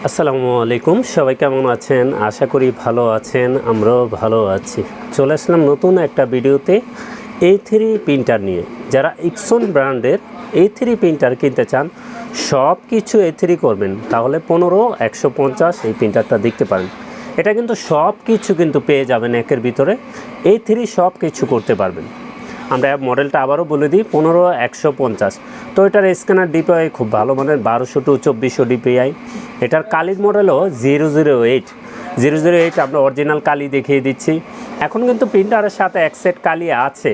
আসসালামু আলাইকুম, সবাই কেমন আছেন? আশা করি ভালো আছেন, আমরাও ভালো আছি। চলে আসলাম নতুন একটা ভিডিওতে A3 প্রিন্টার নিয়ে। যারা ইপসন ব্র্যান্ডের A3 প্রিন্টার কিনতে চান, সব কিছু A3 করবেন, তাহলে 15150 এই প্রিন্টারটা দেখতে পারেন। এটা কিন্তু সব কিছু কিন্তু পেয়ে যাবেন একের ভিতরে। A3 সব কিছু করতে পারবেন। আমরা মডেলটা আবারও বলে দিই, 15150। তো এটার স্ক্যানার ডিপিআই খুব ভালো মানের, 1200 টু 2400 ডিপিআই। এটার কালির মডেলও 008 আমরা অরিজিনাল কালি দেখিয়ে দিচ্ছি। এখন কিন্তু প্রিন্টারের সাথে এক সেট কালি আছে,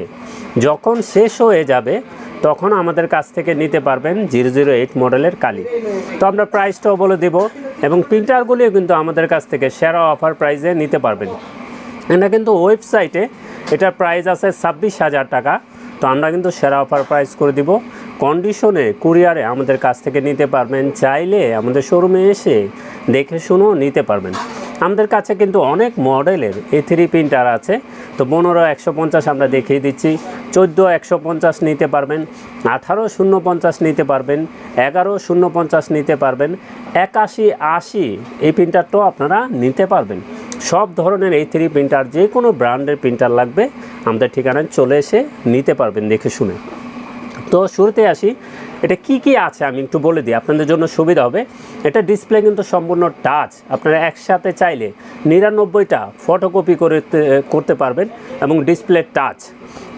যখন শেষ হয়ে যাবে তখন আমাদের কাছ থেকে নিতে পারবেন 008 মডেলের কালি। তো আমরা প্রাইসটাও বলে দেব, এবং প্রিন্টারগুলিও কিন্তু আমাদের কাছ থেকে সেরা অফার প্রাইসে নিতে পারবেন। এটা কিন্তু ওয়েবসাইটে এটার প্রাইস আছে 26,000 টাকা। তো আমরা কিন্তু সেরা অফার প্রাইস করে দিব। কন্ডিশনে কুরিয়ারে আমাদের কাছ থেকে নিতে পারবেন, চাইলে আমাদের শোরুমে এসে দেখে শুনেও নিতে পারবেন। আমাদের কাছে কিন্তু অনেক মডেলের A3 প্রিন্টার আছে। তো 15150 আমরা দেখিয়ে দিচ্ছি, 14150 নিতে পারবেন, 18050 নিতে পারবেন, 11050 নিতে পারবেন, 8180 এই প্রিন্টারটাও আপনারা নিতে পারবেন। সব ধরনের A3 প্রিন্টার, যে কোনো ব্র্যান্ডের প্রিন্টার লাগবে আমাদের ঠিকানায় চলে এসে নিতে পারবেন দেখে শুনে। তো শুরুতে আসি, এটা কি আছে আমি একটু বলে দিই, আপনাদের জন্য সুবিধা হবে। এটা ডিসপ্লে কিন্তু সম্পূর্ণ টাচ। আপনারা একসাথে চাইলে 99টা ফটোকপি করতে পারবেন, এবং ডিসপ্লে টাচ।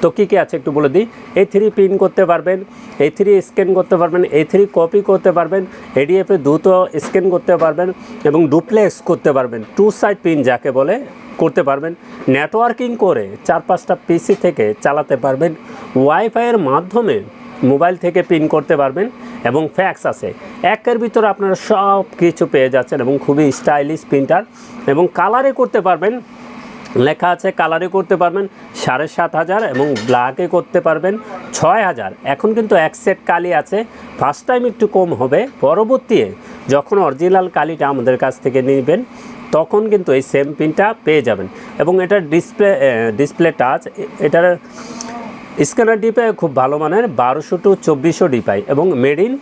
তো কী আছে একটু বলে দিই। A3 প্রিন্ট করতে পারবেন, A3 স্ক্যান করতে পারবেন, A3 কপি করতে পারবেন, ADF দ্রুত স্ক্যান করতে পারবেন, এবং ডুপ্লেক্স করতে পারবেন, 2 সাইড প্রিন্ট যাকে বলে করতে পারবেন। নেটওয়ার্কিং করে 4-5টা পিসি থেকে চালাতে পারবেন। ওয়াইফাইয়ের মাধ্যমে মোবাইল থেকে প্রিন্ট করতে পারবেন, এবং ফ্যাক্স আছে। একের ভিতরে আপনারা সব কিছু পেয়ে যাচ্ছেন, এবং খুবই স্টাইলিশ প্রিন্টার। এবং কালারে করতে পারবেন, লেখা আছে কালারে করতে পারবেন 7500, এবং ব্ল্যাকে করতে পারবেন 6000। এখন কিন্তু এক সেট কালি আছে, ফার্স্ট টাইম একটু কম হবে, পরবর্তীতে যখন অরিজিনাল কালিটা আমাদের কাছ থেকে নেবেন তখন কিন্তু এই সেম প্রিন্টটা পেয়ে যাবেন। এবং এটার ডিসপ্লে টাচ, এটার স্ক্যানার ডিপিআই খুব ভালো মানের, 1200 টু 2400 ডিপিআই, এবং মেড ইন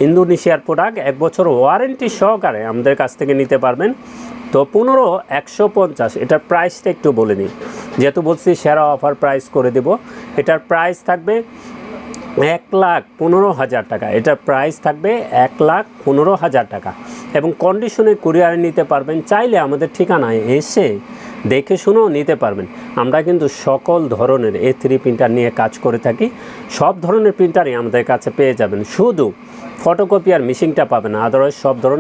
ইন্দোনেশিয়ার প্রোডাক্ট, 1 বছর ওয়ারেন্টি সহকারে আমাদের কাছ থেকে নিতে পারবেন। তো 15150 এটার প্রাইসটা একটু বলে নিই, যেহেতু বলছি সেরা অফার প্রাইস করে দেব। এটার প্রাইস থাকবে 1,15,000 টাকা। এটার প্রাইস থাকবে 1,15,000 টাকা, এবং কন্ডিশনে কুরিয়ারে নিতে পারবেন, চাইলে আমাদের ঠিকানায় এসে দেখে শুনেও নিতে পারবেন। আমরা কিন্তু সকল ধরনের A3 প্রিন্টার নিয়ে কাজ করে থাকি। সব ধরনের প্রিন্টারই আমাদের কাছে পেয়ে যাবেন, শুধু ফটোকপি আর মিশিংটা পাবেন, আদারওয়াইজ সব ধরনের